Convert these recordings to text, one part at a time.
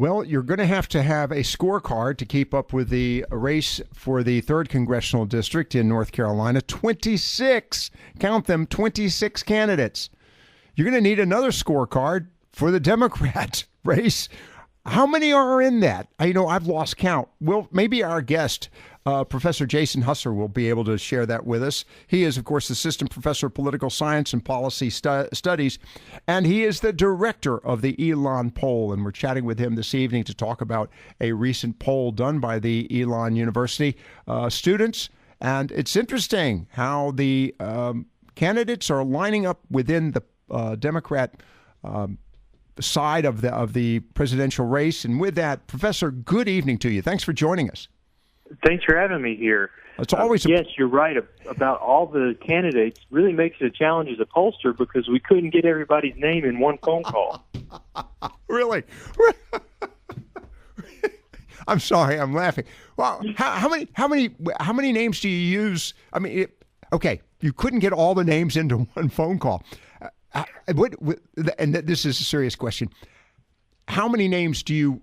Well, you're going to have a scorecard to keep up with the race for the 3rd Congressional District in North Carolina. 26, count them, 26 candidates. You're going to need another scorecard for the Democrat race. How many are in that? I've lost count. Well, maybe our guest, Professor Jason Husser, will be able to share that with us. He is, of course, Assistant Professor of Political Science and Policy Studies, and he is the director of the Elon Poll. And we're chatting with him this evening to talk about a recent poll done by the Elon University students. And it's interesting how the candidates are lining up within the Democrat side of the presidential race. And with that, Professor, good evening to you. Thanks for joining us. Thanks for having me here. It's always yes, you're right about all the candidates. Really makes it a challenge as a pollster because we couldn't get everybody's name in one phone call. Really? I'm sorry, I'm laughing. Well, how many names do you use? I mean, okay, you couldn't get all the names into one phone call. And this is a serious question. How many names do you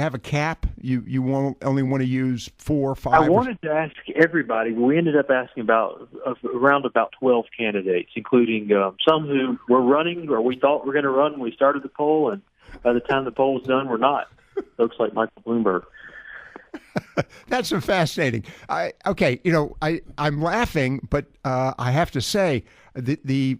have a cap? You only want to use 4 or 5? I wanted to ask everybody. We ended up asking around 12 candidates, including some who were running or we thought were going to run when we started the poll, and by the time the poll was done, we're not. Folks like Michael Bloomberg. That's so fascinating. I'm laughing, but I have to say the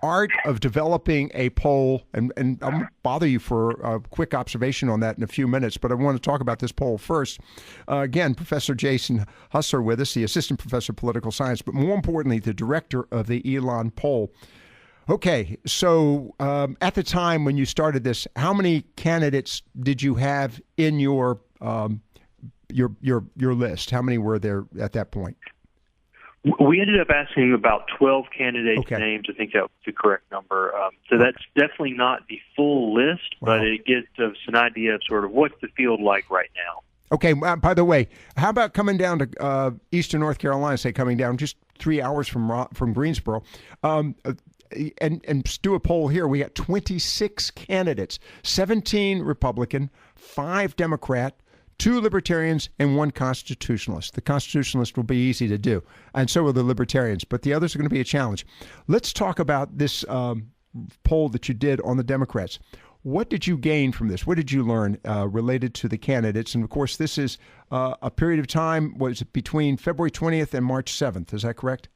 art of developing a poll, and I'll bother you for a quick observation on that in a few minutes, but I want to talk about this poll first. Again, Professor Jason Husser with us, the Assistant Professor of Political Science, but more importantly, the director of the Elon Poll. Okay, so at the time when you started this, how many candidates did you have in your list? How many were there at that point? We ended up asking about 12 candidates' names. I think that was the correct number. So that's definitely not the full list, but it gives us an idea of sort of what's the field like right now. Okay. By the way, how about coming down to eastern North Carolina, say coming down just 3 hours from Greensboro, and do a poll here. We got 26 candidates, 17 Republican, 5 Democrat, 2 libertarians, and 1 constitutionalist. The constitutionalist will be easy to do, and so will the libertarians, but the others are going to be a challenge. Let's talk about this poll that you did on the Democrats. What did you gain from this? What did you learn related to the candidates? And, of course, this is a period of time, was it between February 20th and March 7th. Is that correct?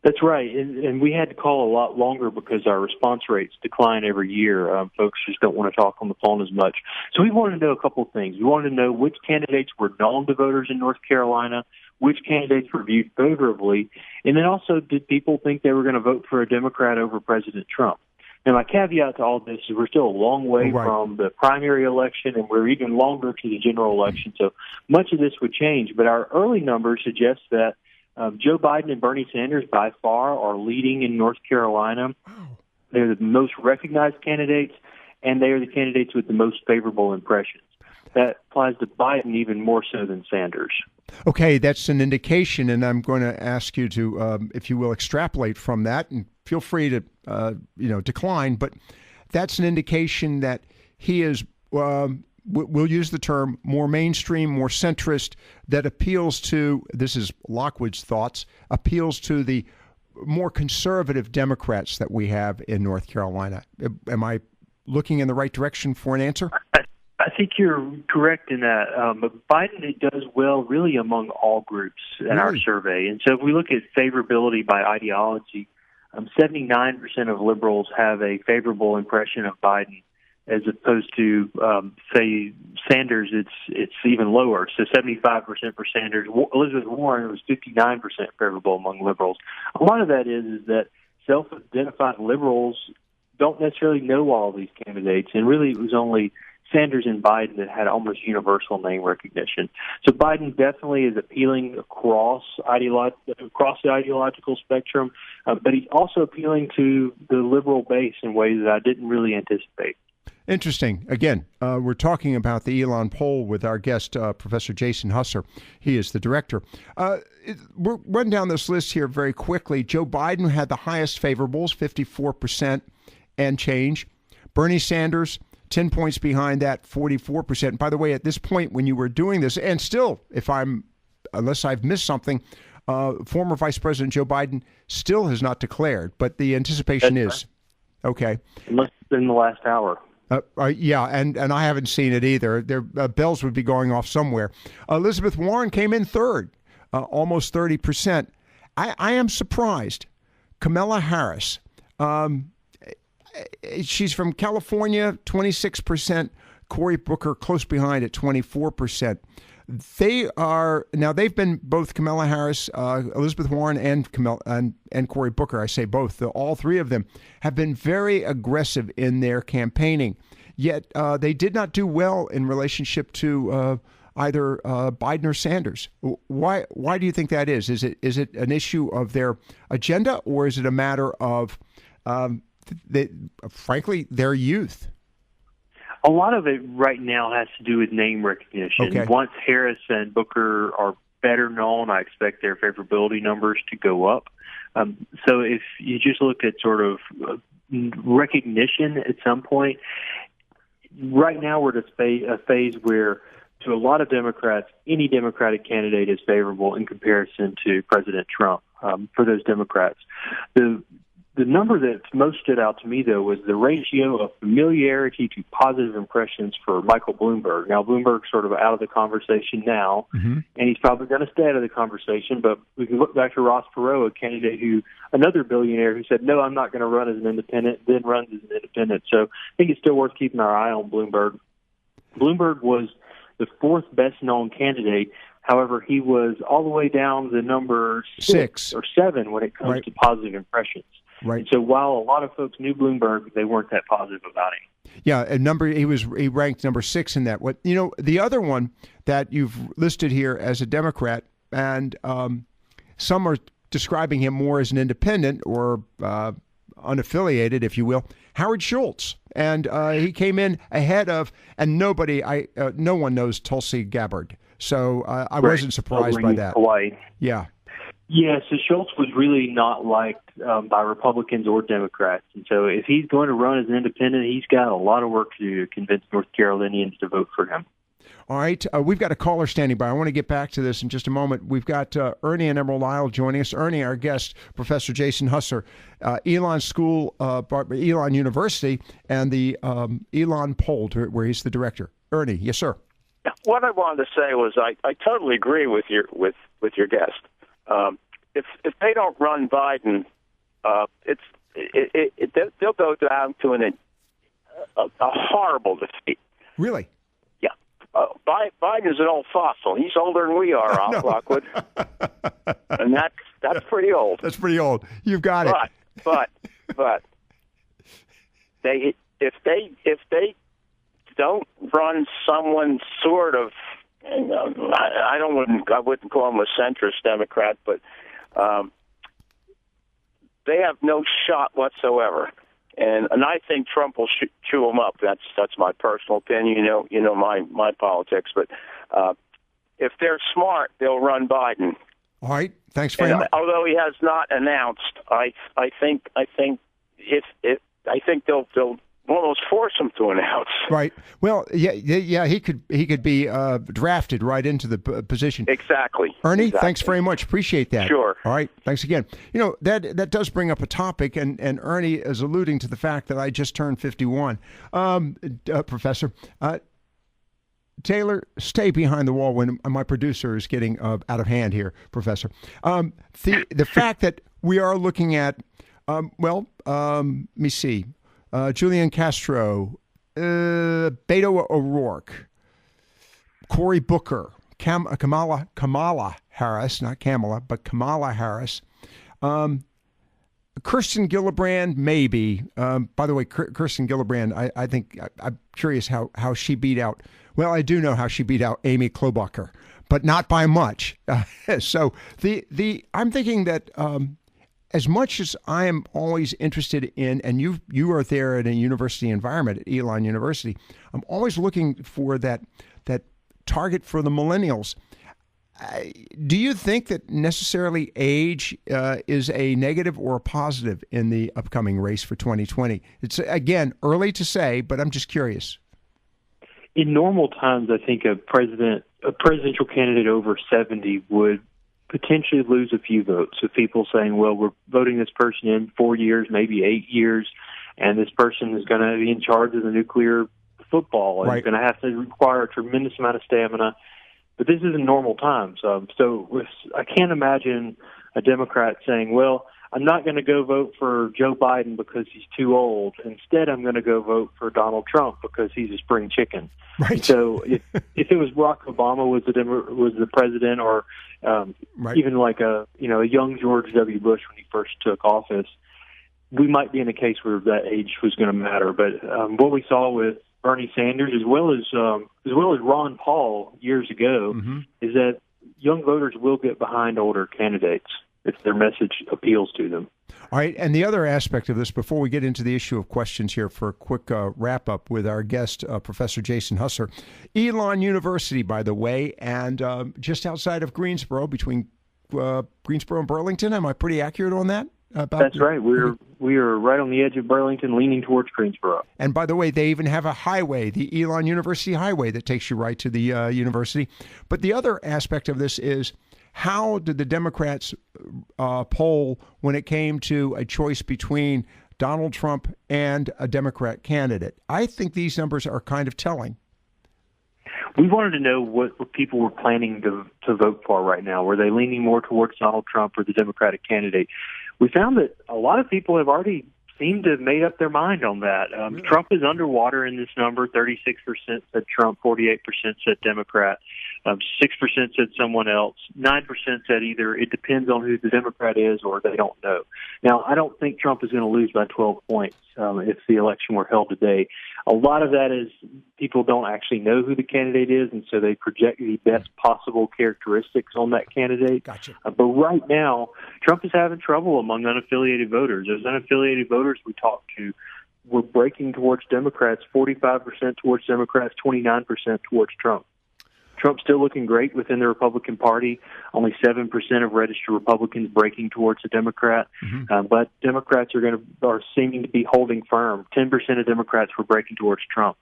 That's right, and we had to call a lot longer because our response rates decline every year. Folks just don't want to talk on the phone as much. So we wanted to know a couple of things. We wanted to know which candidates were known to voters in North Carolina, which candidates were viewed favorably, and then also did people think they were going to vote for a Democrat over President Trump. Now, my caveat to all this is we're still a long way from the primary election, and we're even longer to the general election, so much of this would change. But our early numbers suggest that Joe Biden and Bernie Sanders by far are leading in North Carolina. They're the most recognized candidates, and they are the candidates with the most favorable impressions. That applies to Biden even more so than Sanders. Okay, that's an indication, and I'm going to ask you to, if you will, extrapolate from that, and feel free to, decline. But that's an indication that he is. We'll use the term more mainstream, more centrist, that appeals to, this is Lockwood's thoughts, appeals to the more conservative Democrats that we have in North Carolina. Am I looking in the right direction for an answer? I think you're correct in that. But Biden does well really among all groups in our survey. And so if we look at favorability by ideology, 79% of liberals have a favorable impression of Biden, as opposed to, say, Sanders, it's even lower. So 75% for Sanders. Elizabeth Warren was 59% favorable among liberals. A lot of that is that self-identified liberals don't necessarily know all these candidates, and really it was only Sanders and Biden that had almost universal name recognition. So Biden definitely is appealing across the ideological spectrum, but he's also appealing to the liberal base in ways that I didn't really anticipate. Interesting. Again, we're talking about the Elon Poll with our guest, Professor Jason Husser. He is the director. We'll run down this list here very quickly. Joe Biden had the highest favorables, 54% and change. Bernie Sanders, 10 points behind that, 44%. By the way, at this point when you were doing this, and still, unless I've missed something, former Vice President Joe Biden still has not declared, but the anticipation is. Okay. It must have been the last hour. Yeah, and I haven't seen it either. Their bells would be going off somewhere. Elizabeth Warren came in third, almost 30%. I am surprised. Kamala Harris, she's from California, 26%. Cory Booker close behind at 24%. They've been both Kamala Harris, Elizabeth Warren, and Cory Booker. I say both. All three of them have been very aggressive in their campaigning. Yet they did not do well in relationship to either Biden or Sanders. Why do you think that is? Is it an issue of their agenda, or is it a matter of, frankly, their youth? A lot of it right now has to do with name recognition. Okay. Once Harris and Booker are better known, I expect their favorability numbers to go up. So if you just look at sort of recognition at some point, right now we're at a phase where, to a lot of Democrats, any Democratic candidate is favorable in comparison to President Trump. For those Democrats, the number that most stood out to me, though, was the ratio of familiarity to positive impressions for Michael Bloomberg. Now, Bloomberg's sort of out of the conversation now, and he's probably going to stay out of the conversation, but we can look back to Ross Perot, another billionaire who said, no, I'm not going to run as an independent, then runs as an independent. So I think it's still worth keeping our eye on Bloomberg. Bloomberg was the fourth best-known candidate. However, he was all the way down the number 6 or 7 when it comes to positive impressions. Right. And so while a lot of folks knew Bloomberg, they weren't that positive about him. Yeah, he ranked number 6 in that. The other one that you've listed here as a Democrat, and some are describing him more as an independent or unaffiliated, if you will, Howard Schultz. And he came in ahead of, and no one knows Tulsi Gabbard. So I wasn't surprised by that. Hawaii. Yeah. Yeah, so Schultz was really not liked by Republicans or Democrats. And so if he's going to run as an independent, he's got a lot of work to do to convince North Carolinians to vote for him. All right. We've got a caller standing by. I want to get back to this in just a moment. We've got Ernie and Emerald Isle joining us. Ernie, our guest, Professor Jason Husser, Elon University, and the Elon Poll, where he's the director. Ernie, yes, sir. What I wanted to say was I totally agree with your guest. If they don't run Biden, they'll go down to a horrible defeat. Really? Yeah. Biden is an old fossil. He's older than we are, Lockwood, and that's pretty old. That's pretty old. You've got it. But if they don't run someone sort of, I wouldn't call him a centrist Democrat, but they have no shot whatsoever. And I think Trump will chew them up. That's my personal opinion. You know my politics. But if they're smart, they'll run Biden. All right. Thanks very much. Although he has not announced, I think they'll almost force him to announce. Right. Well, yeah. He could be drafted right into the position. Exactly. Ernie, exactly. Thanks very much. Appreciate that. Sure. All right. Thanks again. That does bring up a topic, and Ernie is alluding to the fact that I just turned 51. Professor Taylor, stay behind the wall when my producer is getting out of hand here, Professor. The fact that we are looking at, let me see. Julian Castro, Beto O'Rourke, Cory Booker, Kamala Harris, not Kamala, but Kamala Harris, Kirsten Gillibrand, maybe. By the way, Kirsten Gillibrand, I think I'm curious how she beat out. Well, I do know how she beat out Amy Klobuchar, but not by much. So I'm thinking that. As much as I am always interested in, and you are there in a university environment at Elon University, I'm always looking for that target for the millennials. Do you think that necessarily age is a negative or a positive in the upcoming race for 2020? It's, again, early to say, but I'm just curious. In normal times, I think a presidential candidate over 70 would potentially lose a few votes. So people saying, well, we're voting this person in 4 years, maybe 8 years, and this person is going to be in charge of the nuclear football and is going to have to require a tremendous amount of stamina. But this is in normal times. So I can't imagine a Democrat saying, well, I'm not going to go vote for Joe Biden because he's too old. Instead, I'm going to go vote for Donald Trump because he's a spring chicken. Right. So if it was Barack Obama was the president, or even like a young George W. Bush when he first took office, we might be in a case where that age was going to matter. But what we saw with Bernie Sanders, as well as Ron Paul years ago, is that young voters will get behind older candidates if their message appeals to them. All right, and the other aspect of this, before we get into the issue of questions here for a quick wrap-up with our guest, Professor Jason Husser, Elon University, by the way, and just outside of Greensboro, between Greensboro and Burlington. Am I pretty accurate on that? That's right. We are right on the edge of Burlington, leaning towards Greensboro. And by the way, they even have a highway, the Elon University Highway, that takes you right to the university. But the other aspect of this is, how did the Democrats poll when it came to a choice between Donald Trump and a Democrat candidate? I think these numbers are kind of telling. We wanted to know what people were planning to vote for right now. Were they leaning more towards Donald Trump or the Democratic candidate? We found that a lot of people have already seemed to have made up their mind on that. Really? Trump is underwater in this number. 36% said Trump, 48% said Democrat, 6% said someone else, 9% said either it depends on who the Democrat is or they don't know. Now, I don't think Trump is going to lose by 12 points if the election were held today. A lot of that is people don't actually know who the candidate is, and so they project the best possible characteristics on that candidate. Gotcha. But right now, Trump is having trouble among unaffiliated voters. Those unaffiliated voters we talked to were breaking towards Democrats, 45% towards Democrats, 29% towards Trump. Trump's still looking great within the Republican Party. Only 7% of registered Republicans breaking towards a Democrat. But Democrats are seeming to be holding firm. 10% of Democrats were breaking towards Trump.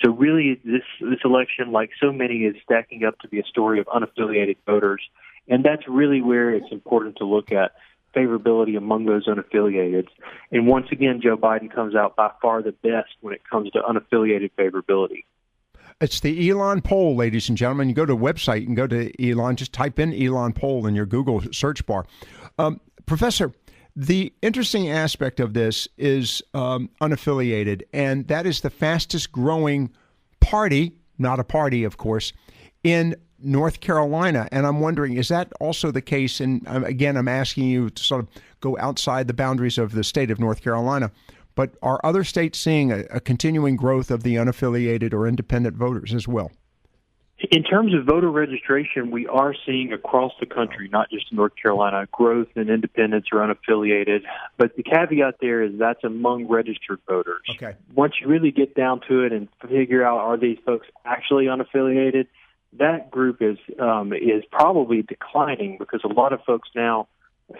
So really, this election, like so many, is stacking up to be a story of unaffiliated voters. And that's really where it's important to look at favorability among those unaffiliated. And once again, Joe Biden comes out by far the best when it comes to unaffiliated favorability. It's the Elon Poll, ladies and gentlemen. You go to a website, you can go to Elon, just type in Elon Poll in your Google search bar. Professor, the interesting aspect of this is unaffiliated, and that is the fastest growing party, not a party, of course, in North Carolina. And I'm wondering, is that also the case? And again, I'm asking you to sort of go outside the boundaries of the state of North Carolina. But are other states seeing a continuing growth of the unaffiliated or independent voters as well? In terms of voter registration, we are seeing across the country, not just in North Carolina, growth in independents or unaffiliated. But the caveat there is that's among registered voters. Okay. Once you really get down to it and figure out, are these folks actually unaffiliated, that group is probably declining, because a lot of folks now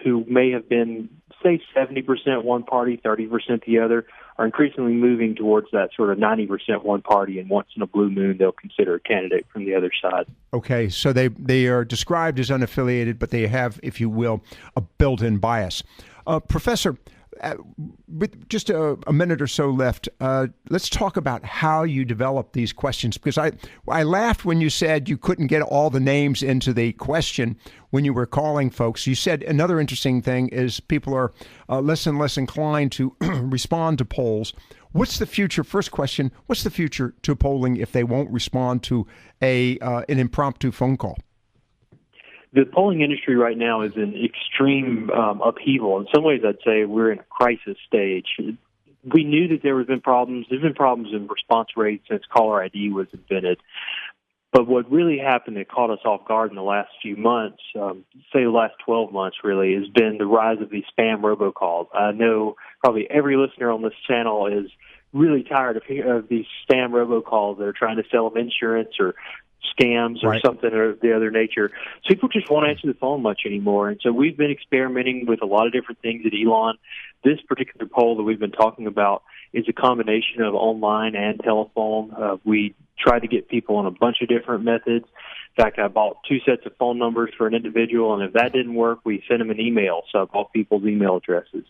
who may have been, say, 70% one party, 30% the other, are increasingly moving towards that sort of 90% one party, and once in a blue moon, they'll consider a candidate from the other side. Okay, so they are described as unaffiliated, but they have, if you will, a built-in bias. Professor, with just a minute or so left, let's talk about how you develop these questions, because I laughed when you said you couldn't get all the names into the question when you were calling folks. You said another interesting thing is people are less and less inclined to respond to polls. What's the future? First question, what's the future to polling if they won't respond to an impromptu phone call? The polling industry right now is in extreme upheaval. In some ways, I'd say we're in a crisis stage. We knew that there have been problems. There's been problems in response rates since caller ID was invented. But what really happened that caught us off guard in the last few months, say the last 12 months really, has been the rise of these spam robocalls. I know probably every listener on this channel is really tired of these spam robocalls that are trying to sell them insurance or scams or something of the other nature. So people just won't answer the phone much anymore. And so we've been experimenting with a lot of different things at Elon. This particular poll that we've been talking about is a combination of online and telephone. We tried to get people on a bunch of different methods. In fact, I bought 2 sets of phone numbers for an individual, and if that didn't work, we sent them an email. So I bought people's email addresses.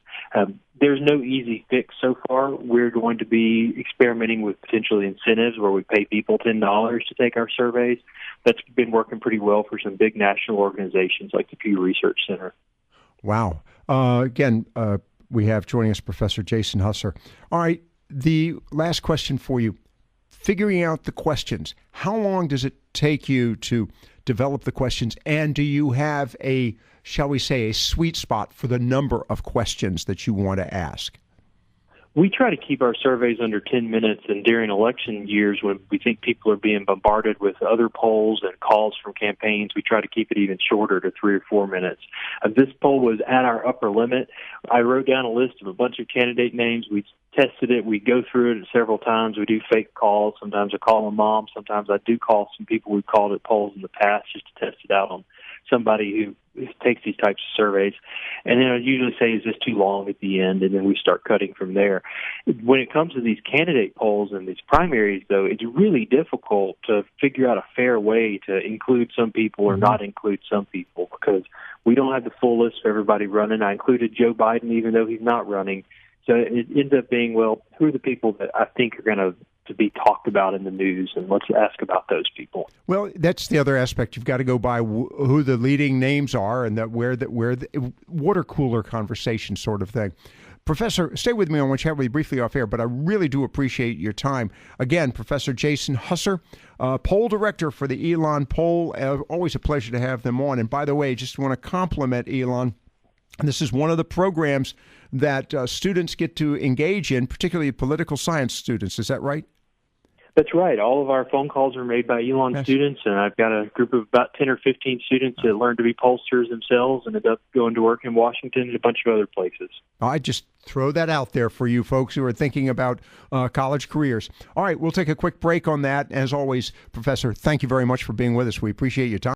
There's no easy fix so far. We're going to be experimenting with potentially incentives where we pay people $10 to take our surveys. That's been working pretty well for some big national organizations like the Pew Research Center. Wow. Again, we have joining us Professor Jason Husser. All right, the last question for you. Figuring out the questions, how long does it take you to develop the questions, and do you have a, shall we say, a sweet spot for the number of questions that you want to ask? We try to keep our surveys under 10 minutes, and during election years when we think people are being bombarded with other polls and calls from campaigns, we try to keep it even shorter to 3 or 4 minutes. This poll was at our upper limit. I wrote down a list of a bunch of candidate names. We tested it. We go through it several times. We do fake calls. Sometimes I call a mom. Sometimes I do call some people we've called at polls in the past just to test it out on somebody who takes these types of surveys. And then I usually say, is this too long at the end? And then we start cutting from there. When it comes to these candidate polls and these primaries, though, it's really difficult to figure out a fair way to include some people or not include some people because we don't have the full list for everybody running. I included Joe Biden, even though he's not running. So it ends up being, well, who are the people that I think are going to be talked about in the news, and let's ask about those people. Well, that's the other aspect. You've got to go by who the leading names are, and that where the water cooler conversation sort of thing. Professor, stay with me. I want to chat with you briefly off air, but I really do appreciate your time. Again, Professor Jason Husser, poll director for the Elon Poll. Always a pleasure to have them on. And by the way, just want to compliment Elon. This is one of the programs that students get to engage in, particularly political science students. Is that right? That's right. All of our phone calls are made by Elon students, and I've got a group of about 10 or 15 students that learn to be pollsters themselves and end up going to work in Washington and a bunch of other places. I just throw that out there for you folks who are thinking about college careers. All right, we'll take a quick break on that. As always, Professor, thank you very much for being with us. We appreciate your time.